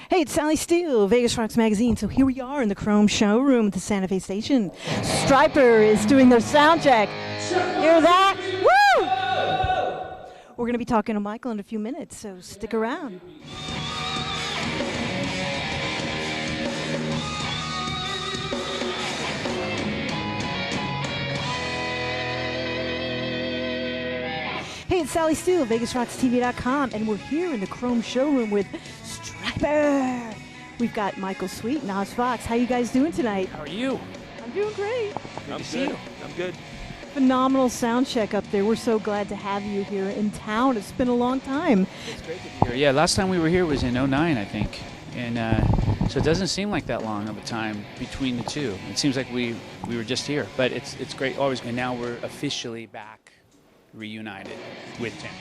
Hey, it's Sally Steele, Vegas Rocks Magazine. So here we are in the Chrome Showroom at the Santa Fe Station. Stryper is doing their sound check. Hear that? Woo! We're going to be talking to Michael in a few minutes, so stick around. Hey, it's Sally Steele, VegasRocksTV.com, and we're here in the Chrome Showroom with Stryper. We've got Michael Sweet and Oz Fox. How you guys doing tonight? How are you? I'm doing great. I'm good. I'm good. Phenomenal sound check up there. We're so glad to have you here in town. It's been a long time. It's great to be here. Yeah, last time we were here was in '09, I think. And so it doesn't seem like that long of a time between the two. It seems like we were just here. But it's great always. And now we're officially back reunited with Tim.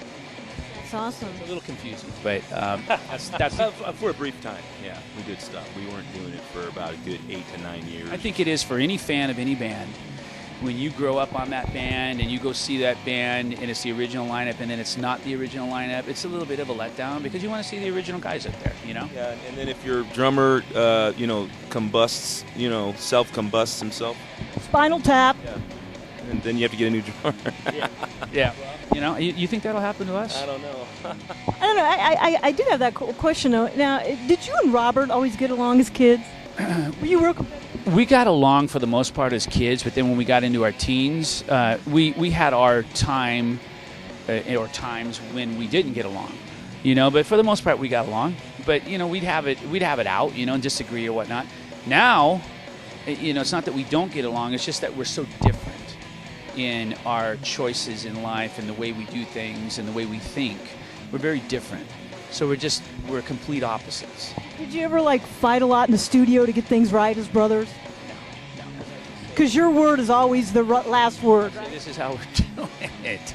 That's awesome. It's a little confusing, but that's for a brief time. Yeah, we did stuff. We weren't doing it for about a good 8 to 9 years. I think it is for any fan of any band. When you grow up on that band and you go see that band and it's the original lineup and then it's not the original lineup, it's a little bit of a letdown because you want to see the original guys up there, you know? Yeah, and then if your drummer, combusts, self-combusts himself. Spinal Tap. Yeah. And then you have to get a new drummer. Yeah. You know, you think that'll happen to us? I don't know. I don't know. I did have that question, though. Now, did you and Robert always get along as kids? Were you real competitive? We got along for the most part as kids, but then when we got into our teens, we had our time or times when we didn't get along, But for the most part, we got along. But we'd have it out, and disagree or whatnot. Now, it's not that we don't get along; it's just that we're so different in our choices in life and the way we do things and the way we think. We're very different. So we're complete opposites. Did you ever fight a lot in the studio to get things right as brothers? No. Because your word is always the last word, right? This is how we're doing it,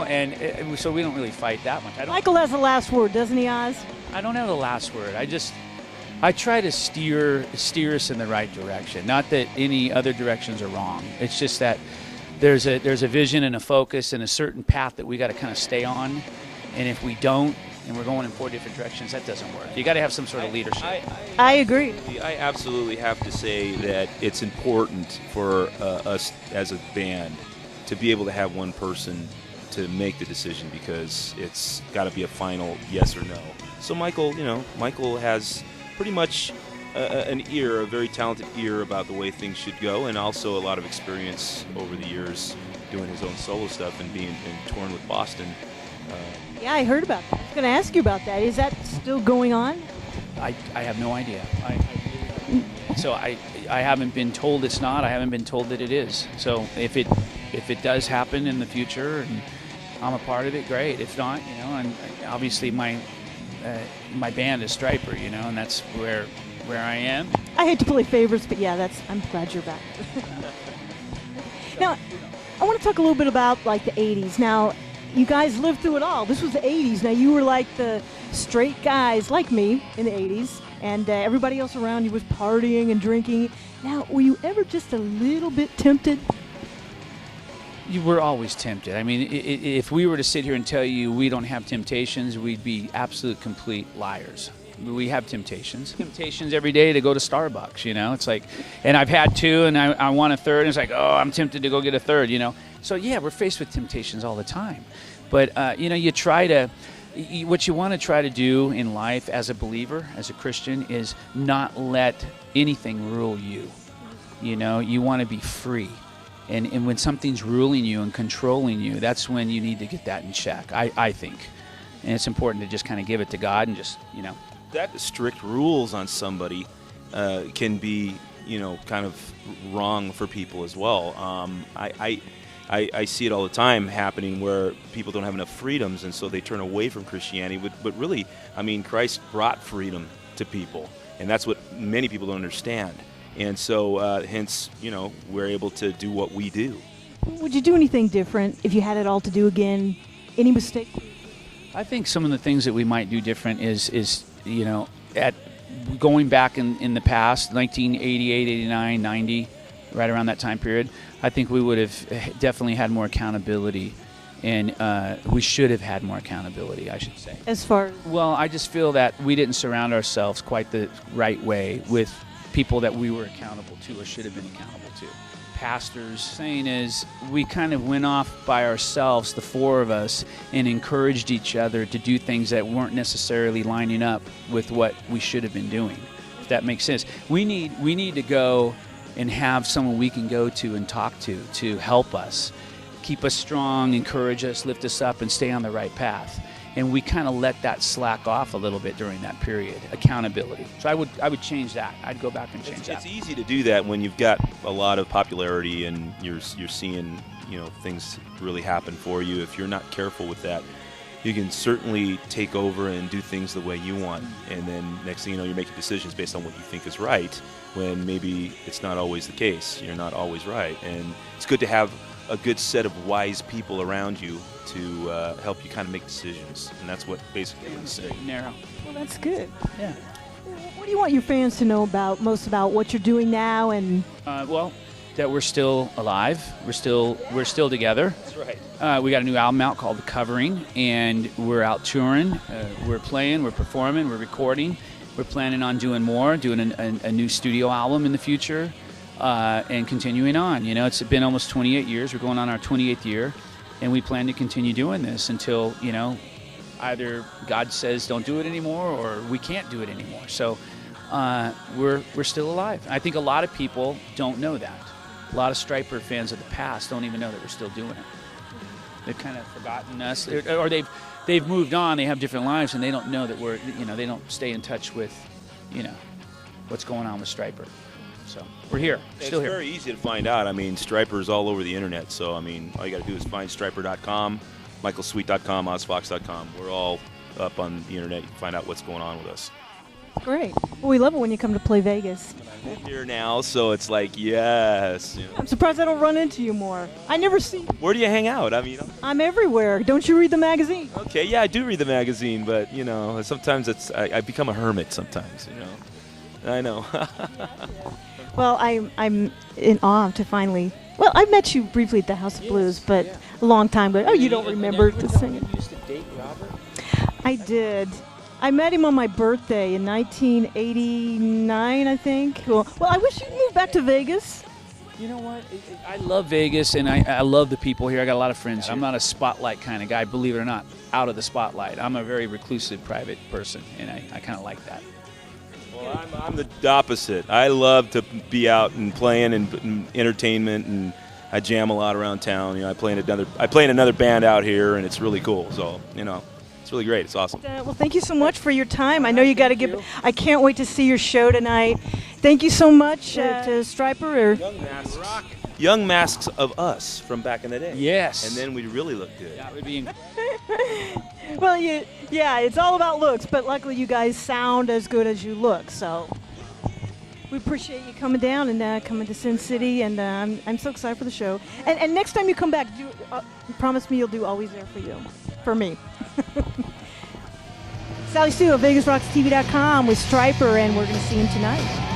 and so we don't really fight that much. Michael has the last word, doesn't he, Oz? I don't have the last word. I try to steer us in the right direction. Not that any other directions are wrong. It's just that there's a vision and a focus and a certain path that we got to kind of stay on, and if we don't, and we're going in 4 different directions, that doesn't work. You got to have some sort of leadership. I agree. I absolutely have to say that it's important for us as a band to be able to have one person to make the decision because it's got to be a final yes or no. So Michael has pretty much a very talented ear about the way things should go, and also a lot of experience over the years doing his own solo stuff and being touring with Boston. Yeah, I heard about that. I was going to ask you about that. Is that still going on? I have no idea. So I haven't been told it's not. I haven't been told that it is. So if it does happen in the future and I'm a part of it, great. If not, and obviously my band is Stryper, and that's where I am. I hate to play favorites, but yeah, I'm glad you're back. Now, I want to talk a little bit about the 80s. Now, you guys lived through it all. This was the 80s. Now, you were like the straight guys like me in the 80s, and everybody else around you was partying and drinking. Now, were you ever just a little bit tempted? You were always tempted. I mean, if we were to sit here and tell you we don't have temptations, we'd be absolute complete liars. We have temptations. Temptations every day to go to Starbucks, It's like, and I've had 2, and I want a third, and it's like, oh, I'm tempted to go get a third, So, yeah, we're faced with temptations all the time. But, you try to, what you want to try to do in life as a believer, as a Christian, is not let anything rule you. You want to be free. And when something's ruling you and controlling you, that's when you need to get that in check, I think. And it's important to just kind of give it to God and just, That strict rules on somebody can be, kind of wrong for people as well. I see it all the time happening where people don't have enough freedoms, and so they turn away from Christianity. But really, Christ brought freedom to people, and that's what many people don't understand. And so, hence, we're able to do what we do. Would you do anything different if you had it all to do again? Any mistakes? I think some of the things that we might do different is at going back in the past, 1988, 89, 90, right around that time period, I think we would have definitely had more accountability And we should have had more accountability, I should say. As far as Well, I just feel that we didn't surround ourselves quite the right way with people that we were accountable to or should have been accountable to. Pastors saying is we kind of went off by ourselves, the four of us, and encouraged each other to do things that weren't necessarily lining up with what we should have been doing, if that makes sense. We need to go and have someone we can go to and talk to help us, keep us strong, encourage us, lift us up, and stay on the right path. And we kind of let that slack off a little bit during that period, accountability. So I would change that. I'd go back and change that. It's easy to do that when you've got a lot of popularity and you're seeing, things really happen for you. If you're not careful with that, you can certainly take over and do things the way you want. And then next thing you know, you're making decisions based on what you think is right, when maybe it's not always the case. You're not always right. And it's good to have a good set of wise people around you to help you kind of make decisions, and that's what basically what he's saying. Narrow. well, that's good. Yeah. What do you want your fans to know most about what you're doing now? And Well, that we're still alive. We're still together. That's right. We got a new album out called The Covering, and we're out touring. We're playing. We're performing. We're recording. We're planning on doing more, doing a new studio album in the future, and continuing on. It's been almost 28 years. We're going on our 28th year. And we plan to continue doing this until, either God says don't do it anymore or we can't do it anymore. So we're still alive. I think a lot of people don't know that. A lot of Stryper fans of the past don't even know that we're still doing it. They've kind of forgotten us, or they've moved on. They have different lives, and they don't know that we're, they don't stay in touch with, what's going on with Stryper. So we're here, still here. It's very easy to find out. I mean, Stryper's all over the internet. So, all you got to do is find Stryper.com, michaelsweet.com, ozfox.com. We're all up on the internet. You can find out what's going on with us. great. Well, we love it when you come to play Vegas. I'm here now, so it's like, yes. I'm surprised I don't run into you more. I never see. Where do you hang out? I'm everywhere. Don't you read the magazine? Okay, yeah, I do read the magazine, but, sometimes I become a hermit sometimes, I know. Well, I'm in awe to finally. Well, I met you briefly at the House of Blues, but a long time ago. Oh, you don't remember the singing? You used to date Robert? I did. I met him on my birthday in 1989, I think. Well, I wish you'd move back to Vegas. You know what? I love Vegas, and I love the people here. I got a lot of friends here. I'm not a spotlight kind of guy, believe it or not, out of the spotlight. I'm a very reclusive, private person, and I kind of like that. Well, I'm the opposite. I love to be out and playing and entertainment, and I jam a lot around town. I play in another band out here, and it's really cool. So it's really great. It's awesome. Well, thank you so much for your time. I know you got to get. I can't wait to see your show tonight. Thank you so much to Stryper. Young masks of us from back in the day. Yes. And then we really look good. That would be. Well, yeah, it's all about looks, but luckily you guys sound as good as you look. So we appreciate you coming down and coming to Sin City, and I'm so excited for the show. And next time you come back, promise me you'll do Always There for me. Sally Steele, VegasRocksTV.com with Stryper, and we're going to see him tonight.